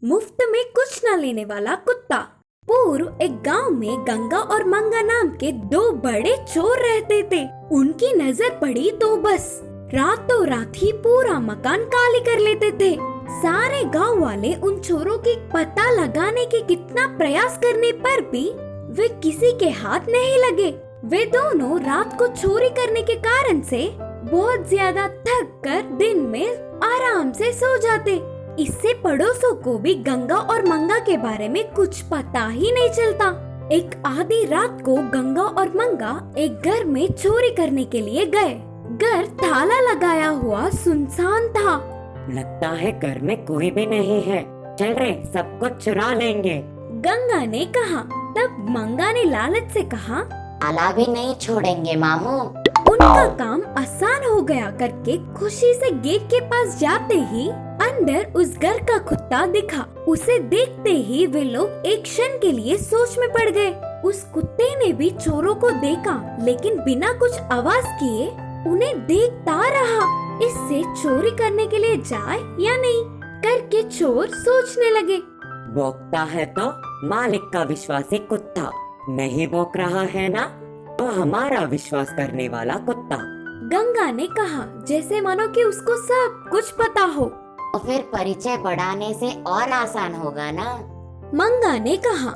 मुफ्त में कुछ न लेने वाला कुत्ता। पूर्व एक गांव में गंगा और मंगा नाम के दो बड़े चोर रहते थे। उनकी नजर पड़ी तो बस रातों रात ही पूरा मकान काली कर लेते थे। सारे गांव वाले उन चोरों की पता लगाने के कितना प्रयास करने पर भी वे किसी के हाथ नहीं लगे। वे दोनों रात को चोरी करने के कारण से बहुत ज्यादा थक कर दिन में आराम से सो जाते। इससे पड़ोसों को भी गंगा और मंगा के बारे में कुछ पता ही नहीं चलता। एक आधी रात को गंगा और मंगा एक घर में चोरी करने के लिए गए। घर ताला लगाया हुआ सुनसान था। लगता है घर में कोई भी नहीं है, चल रे सब कुछ चुरा लेंगे, गंगा ने कहा। तब मंगा ने लालच से कहा, ताला भी नहीं छोड़ेंगे मामू। उनका काम आसान हो गया करके खुशी से गेट के पास जाते ही अंदर उस घर का कुत्ता दिखा। उसे देखते ही वे लोग एक क्षण के लिए सोच में पड़ गए। उस कुत्ते ने भी चोरों को देखा, लेकिन बिना कुछ आवाज किए उन्हें देखता रहा। इससे चोरी करने के लिए जाए या नहीं करके चोर सोचने लगे। भौंकता है तो मालिक का विश्वासी कुत्ता, नहीं भौंक रहा है ना तो हमारा विश्वास करने वाला कुत्ता, गंगा ने कहा, जैसे मानो कि उसको सब कुछ पता हो। तो फिर परिचय बढ़ाने से और आसान होगा ना। मंगा ने कहा।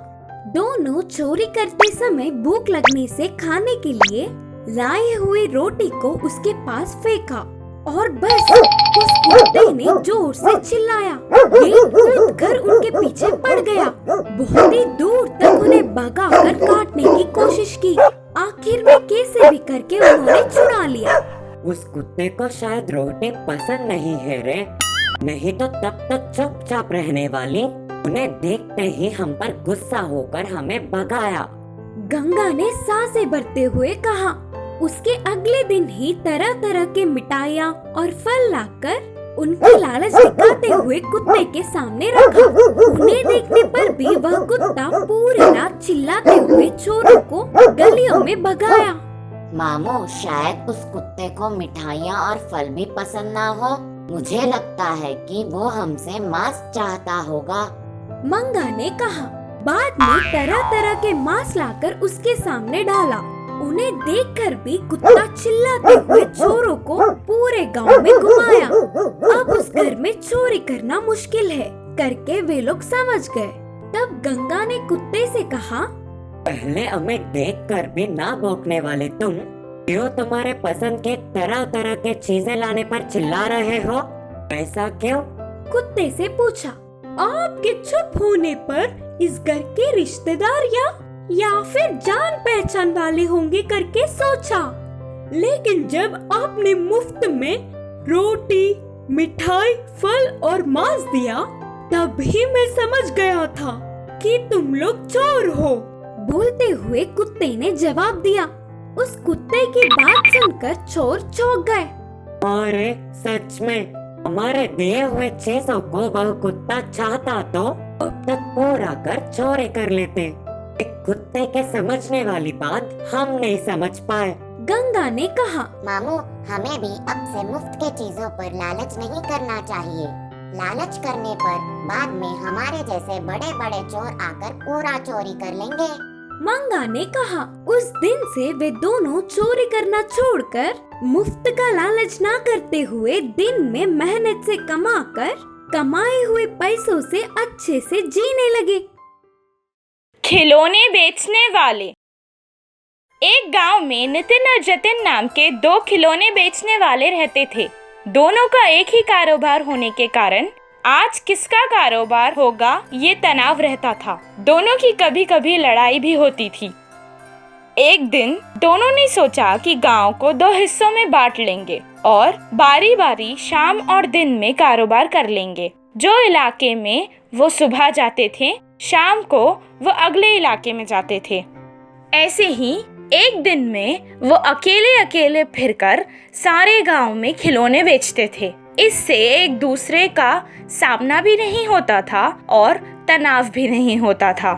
दोनों चोरी करते समय भूख लगने से खाने के लिए लाए हुए रोटी को उसके पास फेंका और बस उस कुत्ते ने जोर से चिल्लाया। गेट कूद कर उनके पीछे पड़ गया। बहुत ही दूर तक उन्हें भगाकर काटने की कोशिश की। आखिर में कैसे भी करके उन्होंने छुड़ा लिया। उस कुत्ते को शायद रोटी पसंद नहीं है रे, नहीं तो तब तक चुपचाप रहने वाली। उन्हें देखते ही हम पर गुस्सा होकर हमें भगाया, गंगा ने सांसें भरते हुए कहा। उसके अगले दिन ही तरह तरह के मिठाइयाँ और फल लाकर उनकी लालच दिखाते हुए कुत्ते के सामने रखा। उन्हें देखने पर भी वह कुत्ता पूरी रात चिल्लाते हुए चोरों को गलियों में भगाया। मामू शायद उस कुत्ते को मिठाइयाँ और फल भी पसंद ना हो। मुझे लगता है कि वो हमसे मांस चाहता होगा, मंगा ने कहा। बाद में तरह तरह के मांस लाकर उसके सामने डाला। उन्हें देखकर भी कुत्ता चिल्लाते हुए चोरों को पूरे गांव में घुमाया। अब उस घर में चोरी करना मुश्किल है करके वे लोग समझ गए। तब गंगा ने कुत्ते से कहा, पहले हमें देखकर भी ना भौंकने वाले तुम क्यों तुम्हारे पसंद के तरह तरह के चीजें लाने पर चिल्ला रहे हो? ऐसा क्यों? कुत्ते से पूछा। आपके चुप होने पर इस घर के रिश्तेदार या फिर जान पहचान वाले होंगे करके सोचा, लेकिन जब आपने मुफ्त में रोटी, मिठाई, फल और मांस दिया तभी मैं समझ गया था कि तुम लोग चोर हो। बोलते हुए कुत्ते ने जवाब दिया। उस कुत्ते की बात सुनकर चोर चौंक गए। अरे सच में हमारे दिए हुए चीजों को वह कुत्ता चाहता तो अब तक पूरा कर चोरी कर लेते। एक कुत्ते के समझने वाली बात हम नहीं समझ पाए, गंगा ने कहा। मामू हमें भी अब से मुफ्त के चीजों पर लालच नहीं करना चाहिए। लालच करने पर बाद में हमारे जैसे बड़े बड़े चोर आकर पूरा चोरी कर लेंगे, मंगा ने कहा। उस दिन से वे दोनों चोरी करना छोड़कर मुफ्त का लालच ना करते हुए दिन में मेहनत से कमाकर कमाए हुए पैसों से अच्छे से जीने लगे। खिलौने बेचने वाले। एक गांव में नितिन और जतिन नाम के दो खिलौने बेचने वाले रहते थे। दोनों का एक ही कारोबार होने के कारण आज किसका कारोबार होगा ये तनाव रहता था। दोनों की कभी कभी लड़ाई भी होती थी। एक दिन दोनों ने सोचा कि गांव को दो हिस्सों में बांट लेंगे और बारी बारी शाम और दिन में कारोबार कर लेंगे। जो इलाके में वो सुबह जाते थे, शाम को वो अगले इलाके में जाते थे। ऐसे ही एक दिन में वो अकेले अकेले फिरकर सारे गांव में खिलौने बेचते थे। इससे एक दूसरे का सामना भी नहीं होता था और तनाव भी नहीं होता था।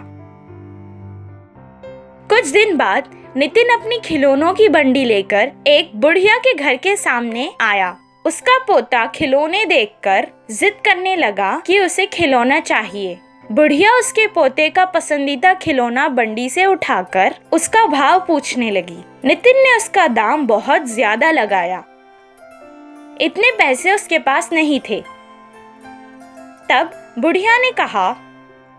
कुछ दिन बाद नितिन अपनी खिलौनों की बंडी लेकर एक बुढ़िया के घर के सामने आया। उसका पोता खिलौने देखकर जिद करने लगा कि उसे खिलौना चाहिए। बुढ़िया उसके पोते का पसंदीदा खिलौना बंडी से उठाकर उसका भाव पूछने लगी। नितिन ने उसका दाम बहुत ज्यादा लगाया। इतने पैसे उसके पास नहीं थे। तब बुढ़िया ने कहा,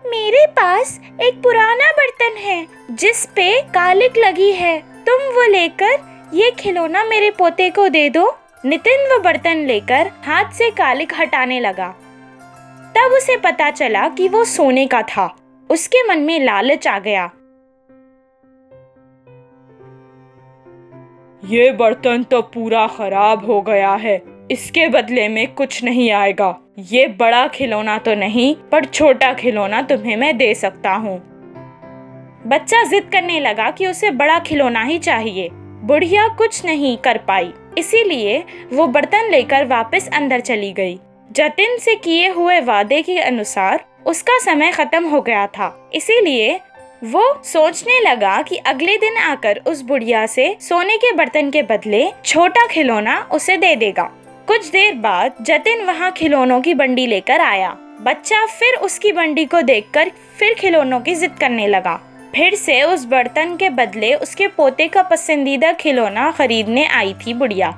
मेरे पास एक पुराना बर्तन है जिस पे कालिक लगी है, तुम वो लेकर ये खिलौना मेरे पोते को दे दो। नितिन वो बर्तन लेकर हाथ से कालिक हटाने लगा। तब उसे पता चला कि वो सोने का था। उसके मन में लालच आ गया। ये बर्तन तो पूरा खराब हो गया है, इसके बदले में कुछ नहीं आएगा। ये बड़ा खिलौना तो नहीं, पर छोटा खिलौना तुम्हें मैं दे सकता हूँ। बच्चा जिद करने लगा कि उसे बड़ा खिलौना ही चाहिए। बुढ़िया कुछ नहीं कर पाई, इसीलिए वो बर्तन लेकर वापस अंदर चली गई। जतिन से किए हुए वादे के अनुसार उसका समय खत्म हो गया था, इसीलिए वो सोचने लगा कि अगले दिन आकर उस बुढ़िया से सोने के बर्तन के बदले छोटा खिलौना उसे दे देगा। कुछ देर बाद जतिन वहाँ खिलौनों की बंडी लेकर आया। बच्चा फिर उसकी बंडी को देखकर फिर खिलौनों की जिद करने लगा। फिर से उस बर्तन के बदले उसके पोते का पसंदीदा खिलौना खरीदने आई थी बुढ़िया।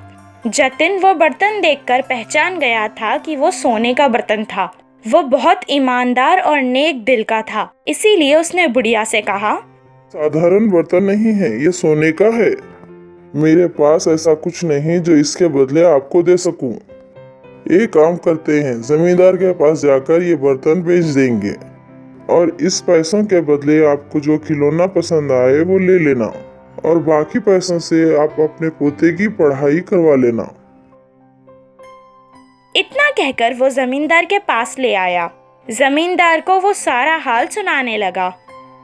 जतिन वो बर्तन देखकर पहचान गया था कि वो सोने का बर्तन था। वो बहुत ईमानदार और नेक दिल का था, इसीलिए उसने बुढ़िया से कहा, साधारण बर्तन नहीं है, ये सोने का है। मेरे पास ऐसा कुछ नहीं जो इसके बदले आपको दे सकूं। एक काम करते हैं, जमींदार के पास जाकर ये बर्तन बेच देंगे और इस पैसों के बदले आपको जो खिलौना पसंद आए वो ले लेना और बाकी पैसों से आप अपने पोते की पढ़ाई करवा लेना। इतना कहकर वो जमींदार के पास ले आया। जमींदार को वो सारा हाल सुनाने लगा।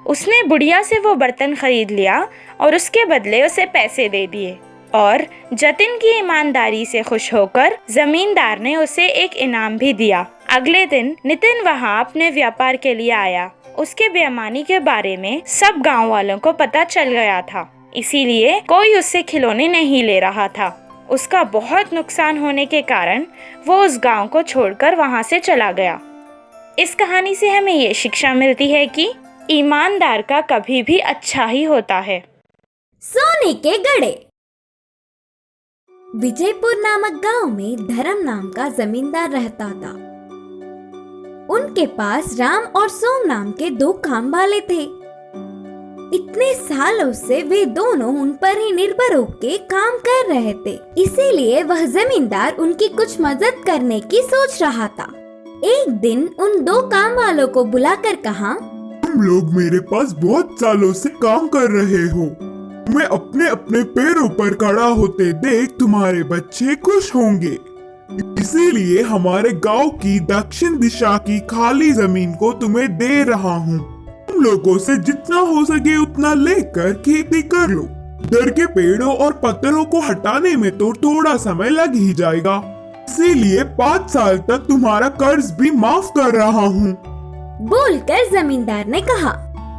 उसने बुढ़िया से वो बर्तन खरीद लिया और उसके बदले उसे पैसे दे दिए और जतिन की ईमानदारी से खुश होकर जमींदार ने उसे एक इनाम भी दिया। अगले दिन नितिन वहाँ अपने व्यापार के लिए आया। उसके बेईमानी के बारे में सब गांव वालों को पता चल गया था, इसीलिए कोई उससे खिलौने नहीं ले रहा था। उसका बहुत नुकसान होने के कारण वो उस गांव को छोड़कर वहाँ से चला गया। इस कहानी से हमें ये शिक्षा मिलती है कि ईमानदार का कभी भी अच्छा ही होता है। सोने के गड़े। विजयपुर नामक गांव में धर्म नाम का जमींदार रहता था। उनके पास राम और सोम नाम के 2 काम वाले थे। इतने सालों से वे दोनों उन पर ही निर्भर होकर काम कर रहे थे, इसीलिए वह जमींदार उनकी कुछ मदद करने की सोच रहा था। एक दिन उन 2 काम वालों को बुलाकर कहा, तुम लोग मेरे पास बहुत सालों से काम कर रहे हो। मैं अपने अपने पैरों पर खड़ा होते देख तुम्हारे बच्चे खुश होंगे, इसीलिए हमारे गांव की दक्षिण दिशा की खाली जमीन को तुम्हें दे रहा हूँ। तुम लोगों से जितना हो सके उतना लेकर खेती कर लो। डर के पेड़ों और पत्थरों को हटाने में तो थोड़ा समय लग ही जाएगा, इसीलिए 5 साल तक तुम्हारा कर्ज भी माफ कर रहा हूँ। बोलकर जमींदार ने कहा।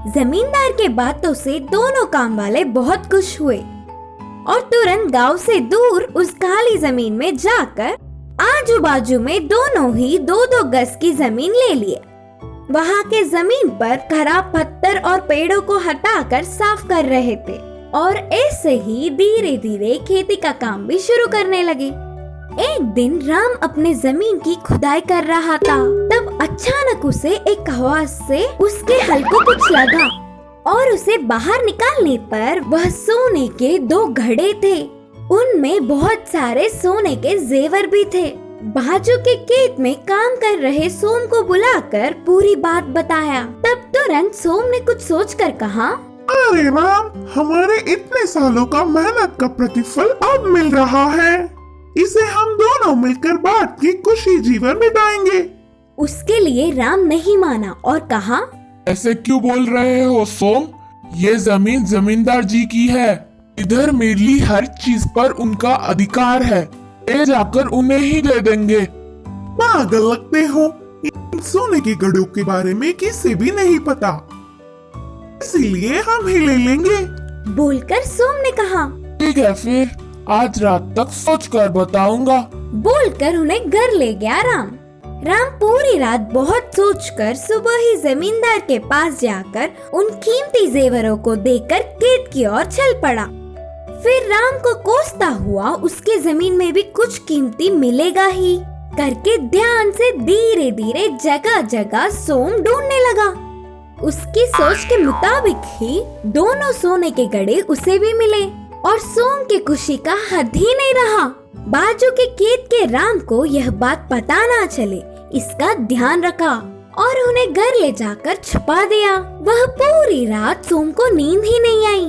जमींदार के बातों से दोनों काम वाले बहुत खुश हुए और तुरंत गांव से दूर उस खाली जमीन में जाकर आजू बाजू में दोनों ही 2-2 गज की जमीन ले लिए। वहाँ के जमीन पर खराब पत्थर और पेड़ों को हटाकर साफ कर रहे थे और ऐसे ही धीरे धीरे खेती का काम भी शुरू करने लगे। एक दिन राम अपने जमीन की खुदाई कर रहा था, तब अचानक उसे एक आवाज से उसके हल को कुछ लगा और उसे बाहर निकालने पर वह सोने के 2 घड़े थे। उनमें बहुत सारे सोने के जेवर भी थे। बाजू के खेत में काम कर रहे सोम को बुलाकर पूरी बात बताया। तब तुरंत सोम ने कुछ सोचकर कहा, अरे राम, हमारे इतने सालों का मेहनत का प्रतिफल अब मिल रहा है। इसे हम दोनों मिलकर बांट के खुशी जीवन बिताएंगे। उसके लिए राम नहीं माना और कहा, ऐसे क्यों बोल रहे हो सोम? ये जमीन जमींदार जी की है। इधर मिली हर चीज पर उनका अधिकार है। ले जाकर उन्हें ही दे देंगे। पागल लगते हो। इन सोने के घड़ों के बारे में किसी भी नहीं पता, इसीलिए हम ही ले लेंगे। बोलकर सोम ने कहा, ठीक है, फिर आज रात तक सोच कर बताऊंगा। बोलकर उन्हें घर ले गया राम। राम पूरी रात बहुत सोचकर सुबह ही जमींदार के पास जाकर उन कीमती जेवरों को देकर खेत की ओर चल पड़ा। फिर राम को कोसता हुआ उसके जमीन में भी कुछ कीमती मिलेगा ही करके ध्यान से धीरे धीरे जगह जगह सोम ढूंढने लगा। उसकी सोच के मुताबिक ही दोनों सोने के गड़े उसे भी मिले और सोम की खुशी का हद ही नहीं रहा। बाजू के खेत के राम को यह बात पता ना चले इसका ध्यान रखा और उन्हें घर ले जाकर छुपा दिया। वह पूरी रात सोम को नींद ही नहीं आई।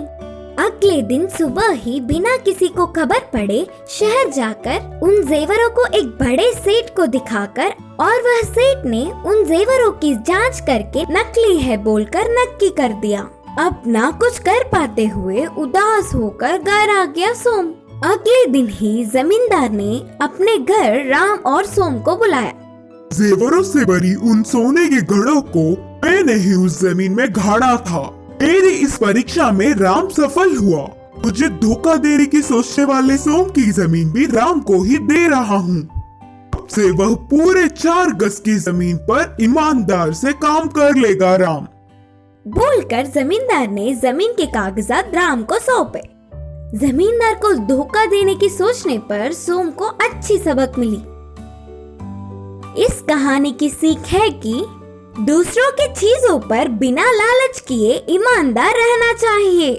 अगले दिन सुबह ही बिना किसी को खबर पड़े शहर जाकर उन जेवरों को एक बड़े सेठ को दिखाकर और वह सेठ ने उन जेवरों की जांच करके नकली है बोलकर नक्की कर दिया। अब ना कुछ कर पाते हुए उदास होकर घर आ गया सोम। अगले दिन ही जमींदार ने अपने घर राम और सोम को बुलाया। जेवरों से भरी उन सोने के घड़ों को मैंने ही उस जमीन में गाड़ा था। मेरी इस परीक्षा में राम सफल हुआ। मुझे धोखा देने की सोचने वाले सोम की जमीन भी राम को ही दे रहा हूँ। अब से वह पूरे 4 गज की जमीन पर ईमानदार से काम कर लेगा राम। बोलकर जमींदार ने जमीन के कागजात राम को सौंपे। जमींदार को धोखा देने की सोचने पर सोम को अच्छी सबक मिली। इस कहानी की सीख है कि दूसरों की चीजों पर बिना लालच किए ईमानदार रहना चाहिए।